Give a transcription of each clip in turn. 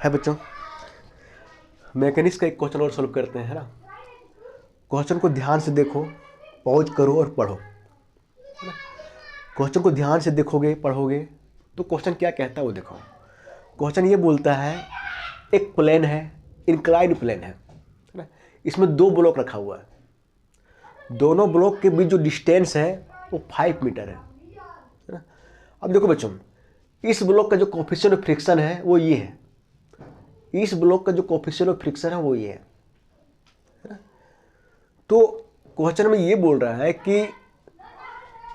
है बच्चों, मैकेनिक्स का एक क्वेश्चन और सॉल्व करते हैं, है ना। क्वेश्चन को ध्यान से देखो, पॉज करो और पढ़ो, है ना। क्वेश्चन को ध्यान से देखोगे, पढ़ोगे तो क्वेश्चन क्या कहता है वो देखो। क्वेश्चन ये बोलता है एक प्लेन है, इंक्लाइन प्लेन है ना। इसमें दो ब्लॉक रखा हुआ है, दोनों ब्लॉक के बीच जो डिस्टेंस है वो 5 मीटर है ना। अब देखो बच्चों, इस ब्लॉक का जो कोफिशिएंट ऑफ फ्रिक्शन है वो ये है, इस ब्लॉक का जो कोफिशिएंट ऑफ फ्रिक्शन है वो ये है ना। तो क्वेश्चन में ये बोल रहा है कि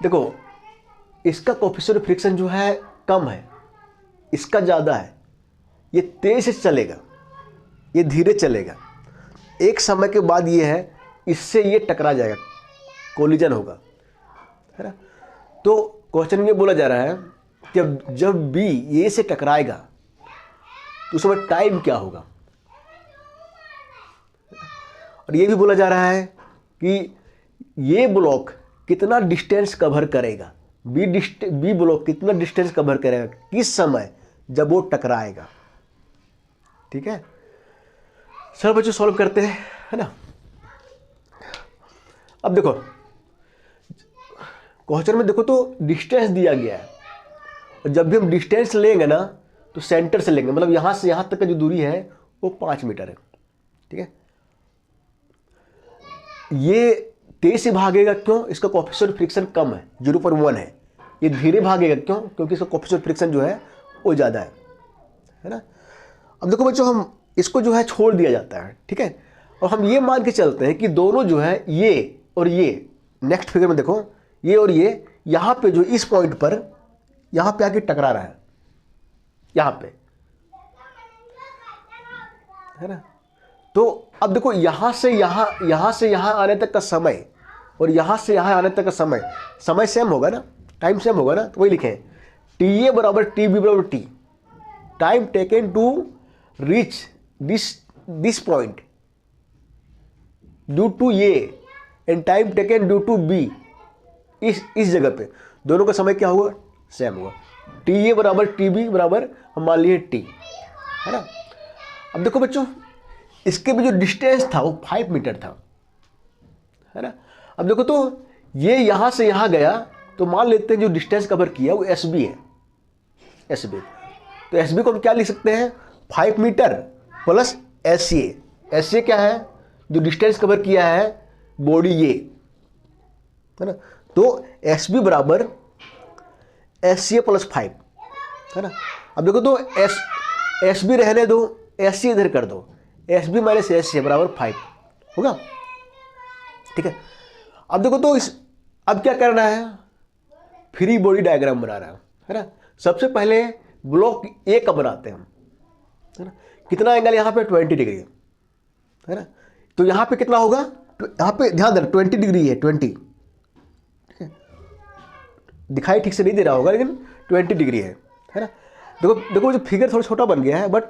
देखो इसका कोफिशिएंट ऑफ फ्रिक्शन जो है कम है, इसका ज़्यादा है, ये तेज से चलेगा, ये धीरे चलेगा, एक समय के बाद ये है इससे ये टकरा जाएगा, कोलिजन होगा, है ना। तो क्वेश्चन में बोला जा रहा है कि जब बी ए से टकराएगा तो उस समय टाइम क्या होगा। और ये भी बोला जा रहा है कि ये ब्लॉक कितना डिस्टेंस कवर करेगा, बी ब्लॉक कितना डिस्टेंस कवर करेगा किस समय जब वो टकराएगा। ठीक है, सर बच्चों सॉल्व करते हैं, है ना। अब देखो क्वेश्चन में देखो तो डिस्टेंस दिया गया है, और जब भी हम डिस्टेंस लेंगे ना तो सेंटर से लेंगे, मतलब यहां से यहां तक का जो दूरी है वो 5 मीटर है। ठीक है, ये तेज से भागेगा, क्यों? इसका कोएफिशिएंट फ्रिक्शन कम है, 0.1 है। ये धीरे भागेगा, क्यों? क्योंकि इसका कोएफिशिएंट फ्रिक्शन जो है वो ज़्यादा है ना। अब देखो बच्चों, हम इसको जो है छोड़ दिया जाता है, ठीक है, और हम ये मान के चलते हैं कि दोनों जो है ये और ये, नेक्स्ट फिगर में देखो ये और ये यहाँ पे जो इस पॉइंट पर यहाँ पे आके टकरा रहा है, यहाँ पे, है ना। तो अब देखो यहाँ से यहाँ आने तक का समय और यहाँ से यहाँ आने तक का समय सेम होगा ना, टाइम सेम होगा ना। तो वही लिखें टी ए बराबर टी बी बराबर T, time taken to reach this point due to A and time taken due to B, इस जगह पे दोनों का समय क्या होगा, सेम होगा। टी ए बराबर टी बी बराबर हम मान लिए टी, है ना। अब देखो बच्चों, इसके भी जो डिस्टेंस था वो 5 मीटर था, है ना। अब देखो तो ये यहां से यहां गया, तो मान लेते हैं जो डिस्टेंस कवर किया वो एस बी है, एस बी। तो एस बी को हम क्या लिख सकते हैं, 5 मीटर प्लस एस सी ए। एस सी ए क्या है, जो डिस्टेंस कवर किया है बॉडी ये, है ना। तो एस बी बराबर एस सी ए प्लस 5, है ना। अब देखो तो एस बी रहने दो, एस सी इधर कर दो, S B minus S C बराबर 5 होगा। ठीक है, अब देखो तो अब क्या करना है, फ्री बॉडी डायग्राम बनाना है ना। सबसे पहले ब्लॉक ए का बनाते हैं हम, है ना। कितना एंगल यहाँ पे 20 डिग्री है ना। तो यहाँ पे कितना होगा, यहाँ पे ध्यान देना 20 डिग्री है, 20, ठीक है, दिखाई ठीक से नहीं दे रहा होगा लेकिन 20 डिग्री है ना। देखो देखो जो फिगर थोड़ा छोटा बन गया है, बट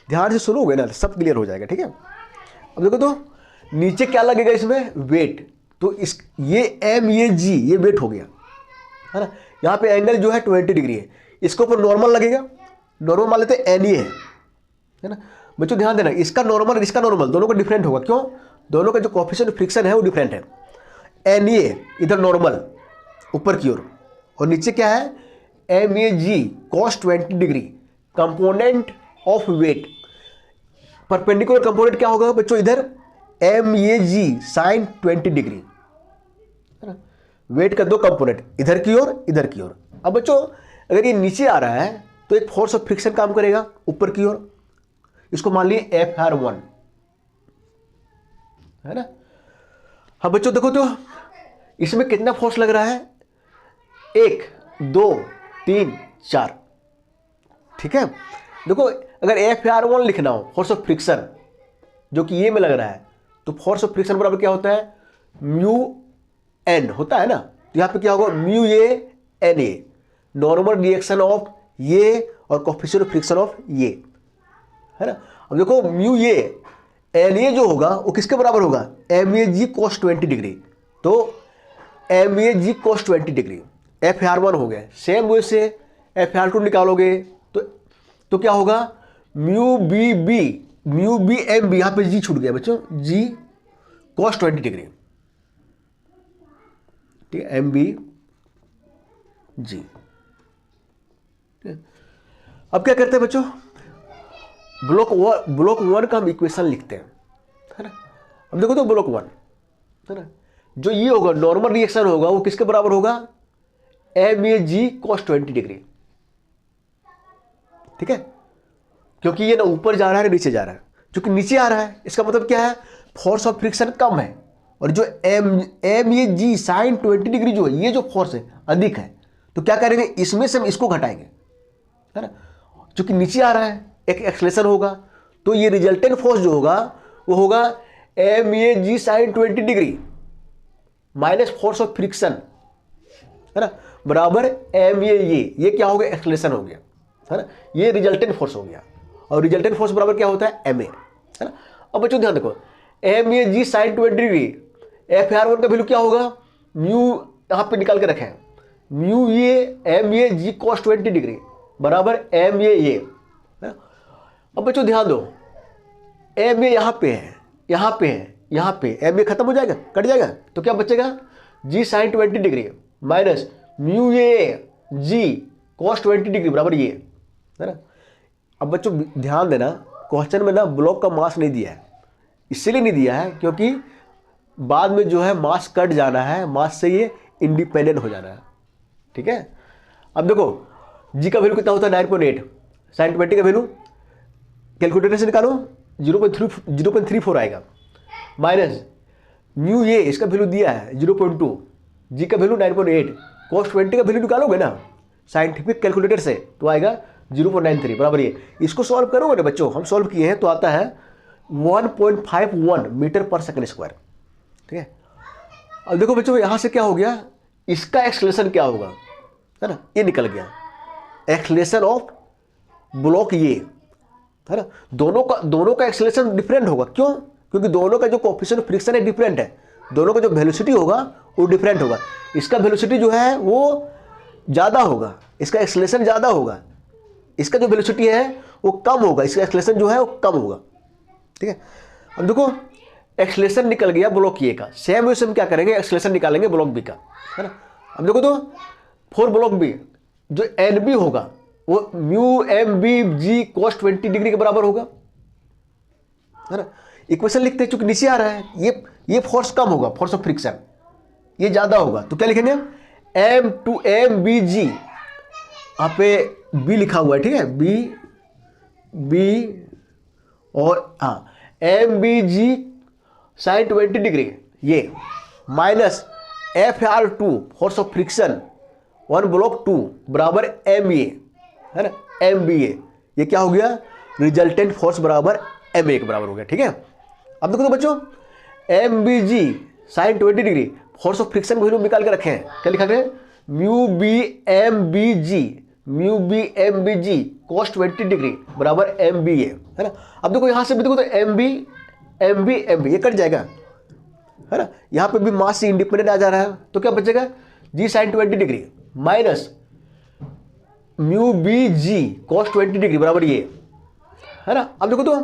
ध्यान से सुनोगे ना सब क्लियर हो जाएगा। ठीक है, अब देखो तो नीचे क्या लगेगा इसमें, वेट। तो इस ये एम ये जी ये वेट हो गया, है ना। यहाँ पे एंगल जो है 20 डिग्री है, इसके ऊपर नॉर्मल लगेगा, नॉर्मल मान लेते हैं एन ए है ना। बच्चों ध्यान देना, इसका नॉर्मल इसका नॉर्मल दोनों का डिफरेंट होगा, क्यों? दोनों का जो कोएफिशिएंट फ्रिक्शन है वो डिफरेंट है। एन ए इधर नॉर्मल ऊपर की ओर, और नीचे क्या है, M A ji cos 20 degree, component of weight. Perpendicular component क्या होगा बच्चों, इधर एम ए जी साइन 20 डिग्री, है ना। वेट का दो कंपोनेंट, इधर की ओर इधर की ओर। अब बच्चों अगर ये नीचे आ रहा है तो एक फोर्स ऑफ फ्रिक्शन काम करेगा ऊपर की ओर, इसको मान लिए FR1, है ना। हाँ बच्चों देखो तो इसमें कितना फोर्स लग रहा है, 1 2 3 4, ठीक है। देखो अगर FR1 लिखना हो, फोर्स ऑफ फ्रिक्शन जो कि ये में लग रहा है, तो फोर्स ऑफ फ्रिक्शन बराबर क्या होता है, म्यू एन होता है ना। तो यहाँ पे क्या होगा, mu A N A, normal reaction of ये और कोएफिशिएंट ऑफ फ्रिक्शन ऑफ ये, है ना। अब देखो म्यू ए एन ए जो होगा वो किसके बराबर होगा, M A ji cos 20 degree. तो एम ए जी कॉस 20 डिग्री FR1 हो गया। सेम वे से FR2 निकालोगे तो क्या होगा, म्यू बी एम बी, यहाँ पे जी छूट गया बच्चों, जी cos 20 डिग्री, ठीक है, एम बी जी। अब क्या करते हैं बच्चों, ब्लॉक वन का हम इक्वेशन लिखते हैं, है ना। अब देखो तो ब्लॉक वन, है ना, जो ये होगा नॉर्मल रिएक्शन होगा वो किसके बराबर होगा, M A G cos 20 degree, ठीक है, क्योंकि ये ना ऊपर जा रहा है नीचे जा रहा है, क्योंकि नीचे आ रहा है इसका मतलब क्या है, फोर्स ऑफ फ्रिक्शन कम है, और जो एम ए जी साइन 20 डिग्री जो है, ये जो फोर्स है अधिक है, तो क्या करेंगे, इसमें से हम इसको घटाएंगे, है ना, क्योंकि नीचे आ रहा है एक एक्सलेशन होगा, तो ये रिजल्टेंट फोर्स जो होगा वो होगा M A G sine 20 degree minus force of friction, है ना, बराबर एम ये क्या हो गया, एक्सलेशन हो गया, है ना, ये रिजल्टेंट फोर्स हो गया, और रिजल्टेंट फोर्स बराबर क्या होता है, एम ए, है ना। अब बच्चों ध्यान देखो, एम ए G sine 20 degree, F R one का वैल्यू क्या होगा, म्यू यहाँ पे निकाल के रखें, म्यू ये एम ए जी cos 20 डिग्री बराबर एम ये, अब बच्चों ध्यान दो, एम ए यहाँ पे है, यहाँ पे है, यहाँ पे एम ए खत्म हो जाएगा, कट जाएगा, तो क्या बचेगा, g sine 20 degree minus mu A G cos 20 degree बराबर ये, है ना। अब बच्चों ध्यान देना, क्वेश्चन में ना ब्लॉक का मास नहीं दिया है, इसलिए नहीं दिया है क्योंकि बाद में जो है मास कट जाना है, मास से ये इंडिपेंडेंट हो जाना है, ठीक है। अब देखो जी का वैल्यू कितना होता है, 9.8, साइन 20 का वैल्यू कैलकुलेटर से निकालो, 0.34 आएगा, माइनस म्यू ये इसका वैल्यू दिया है 0.2, जी का वैल्यू 9.8, cos 20 का वैल्यू निकालोगे ना साइंटिफिक कैलकुलेटर से तो आएगा 0.93 बराबर ये, इसको सॉल्व करोगे ना बच्चों, हम सॉल्व किए हैं तो आता है 1.51 मीटर पर सेकंड स्क्वायर, ठीक है। अब देखो बच्चों यहाँ से क्या हो गया, इसका एक्सलेशन क्या होगा, है ना, ये निकल गया, एक्सलेशन ऑफ ब्लॉक ये, है ना, दोनों का एक्सलेशन डिफरेंट होगा, क्यों, क्योंकि दोनों का जो कोएफिशिएंट ऑफ फ्रिक्शन है डिफरेंट है, दोनों का जो वेलोसिटी होगा वो डिफरेंट होगा, इसका वेलोसिटी जो है वो ज़्यादा होगा, इसका एक्सलेशन ज़्यादा होगा, इसका जो वेलोसिटी है वो कम होगा, इसका एक्सलेशन जो है वो कम होगा, ठीक है। अब देखो एक्सलेशन निकल गया ब्लॉक ए का, सेम वैसे हम क्या करेंगे, एक्सलेशन निकालेंगे ब्लॉक बी का, है ना। अब देखो तो फॉर ब्लॉक बी जो एन बी होगा वो म्यू एम बी जी cos 20 डिग्री के बराबर होगा, है ना। इक्वेशन लिखते हैं, चूंकि नीचे आ रहा है ये फोर्स कम होगा, फोर्स ऑफ फ्रिक्शन ये ज्यादा होगा, तो क्या लिखेंगे, एम टू एम बी जी, यहाँ पे बी लिखा हुआ है, ठीक है, बी और हाँ M B G sine 20 degree ये minus F R two force of friction one block 2 बराबर एम ए, है ना, एम बी ए, ये क्या हो गया, रिजल्टेंट फोर्स बराबर एम ए के बराबर हो गया, ठीक है। अब देखो तो बच्चों M B G sine 20 degree force of friction को निकाल के रखे हैं, क्या लिखा गया, म्यू बी एम बी जी cos 20 डिग्री बराबर एम बी ए, है ना। अब देखो यहां से भी देखो तो एम बी ये कट जाएगा, है ना, यहां पे भी मास से इंडिपेंडेंट आ जा रहा है, तो क्या बचेगा, g sine 20 degree minus mu b जी cos 20 डिग्री बराबर ये, है ना। अब देखो तो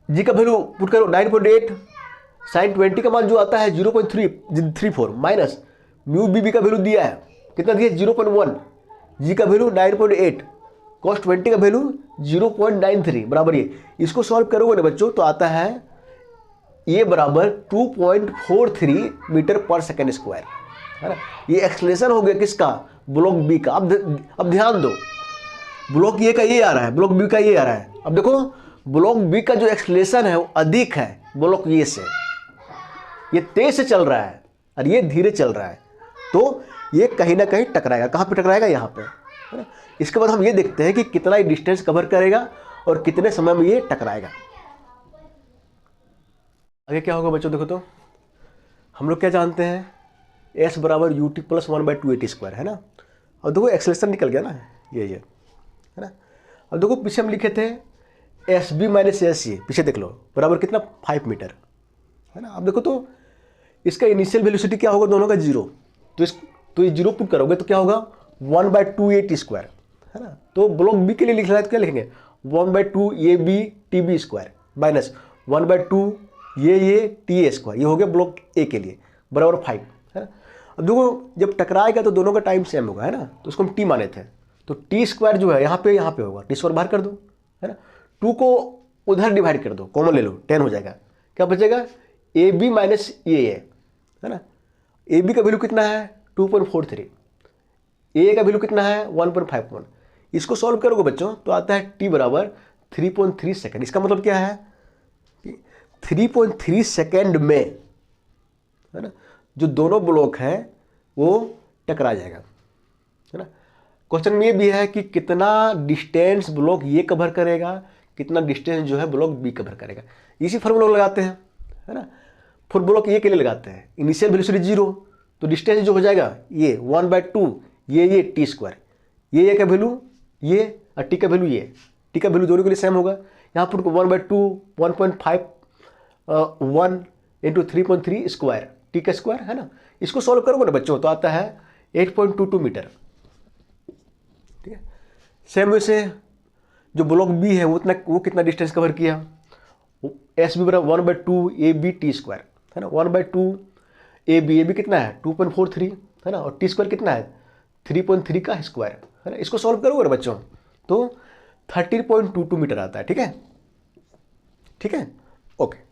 जी का वैल्यू पुट करो 9.8, साइन 20 का मान जो आता है 0.34 माइनस म्यू बी का वैल्यू दिया है कितना दिया, 0.1, जी का वैल्यू 9.8, cos 20 का वैल्यू 0.93 बराबर ये, इसको सॉल्व करोगे ना बच्चों तो आता है ये बराबर 2.43 मीटर पर सेकेंड स्क्वायर, है ना। ये एक्सलेशन हो गया किसका, ब्लॉक बी का। अब ध्यान दो, ब्लॉक ए का ये आ रहा है, ब्लॉक बी का ये आ रहा है। अब देखो ब्लॉक बी का जो एक्सलेशन है वो अधिक है ब्लॉक ए से, ये तेज से चल रहा है और ये धीरे चल रहा है, तो ये कहीं ना कहीं टकराएगा, कहाँ पे टकराएगा, यहाँ पे, है ना। इसके बाद हम ये देखते हैं कि कितना डिस्टेंस कवर करेगा और कितने समय में ये टकराएगा। आगे क्या होगा बच्चों, देखो तो हम लोग क्या जानते हैं, एस बराबर यू टी प्लस 1/2 है ना। अब देखो एक्सलेशन निकल गया ना, ये है ना। अब देखो पीछे हम लिखे थे S B minus S A, पीछे देख लो, बराबर कितना 5 मीटर, है ना। अब देखो तो इसका इनिशियल वेलोसिटी क्या होगा, दोनों का 0, तो ये 0 पुट करोगे तो क्या होगा 1/2 है ना। तो ब्लॉक बी के लिए लिख रहा है तो क्या लिखेंगे 1/2 A B T B square minus 1/2 ये टी ए स्क्वायर, ये हो गया ब्लॉक ए के लिए, बराबर 5 है ना। अब देखो जब टकराएगा तो दोनों का टाइम सेम होगा है ना, तो उसको हम टी माने थे, तो टी स्क्वायर जो है यहाँ पे होगा, टी स्क्वायर बाहर कर दो है ना, 2 को उधर डिवाइड कर दो, कॉमन ले लो, 10 हो जाएगा, क्या बचेगा ए बी माइनस ए है ना। ए बी का वैल्यू कितना है 2.43, ए का वैल्यू कितना है 1.51, इसको सॉल्व करोगे बच्चों तो आता है टी बराबर 3.3 सेकेंड। इसका मतलब क्या है कि 3.3 सेकेंड में है ना जो दोनों ब्लॉक हैं वो टकरा जाएगा है ना। क्वेश्चन में ये भी है कि कितना डिस्टेंस ब्लॉक ये कवर करेगा, कितना डिस्टेंस जो है ब्लॉक बी कवर करेगा। इसी फॉर्मूला लगाते हैं है ना, फॉर ब्लॉक ये के लिए लगाते हैं, इनिशियल वेलोसिटी 0, तो डिस्टेंस जो हो जाएगा ये 1/2 ये टी स्क्वायर, ये का वैल्यू ये और टी का वैल्यू ये, टी का वैल्यू दोनों के लिए सेम होगा। यहाँ पर 1/2 1.5 1 इंटू 3.3 स्क्वायर, टी का स्क्वायर है ना। इसको सॉल्व करोगे ना बच्चों तो आता है 8.22 मीटर। ठीक है, सेम वे से जो ब्लॉक बी है वो कितना डिस्टेंस कवर किया, एस बी बराबर 1/2 ए बी टी स्क्वायर है ना, 1/2 ए बी कितना है 2.43 है ना, और टी स्क्वायर कितना है 3.3 का स्क्वायर है ना। इसको सॉल्व करोगे ना बच्चों तो 30.22 मीटर आता है। ठीक है, ओके।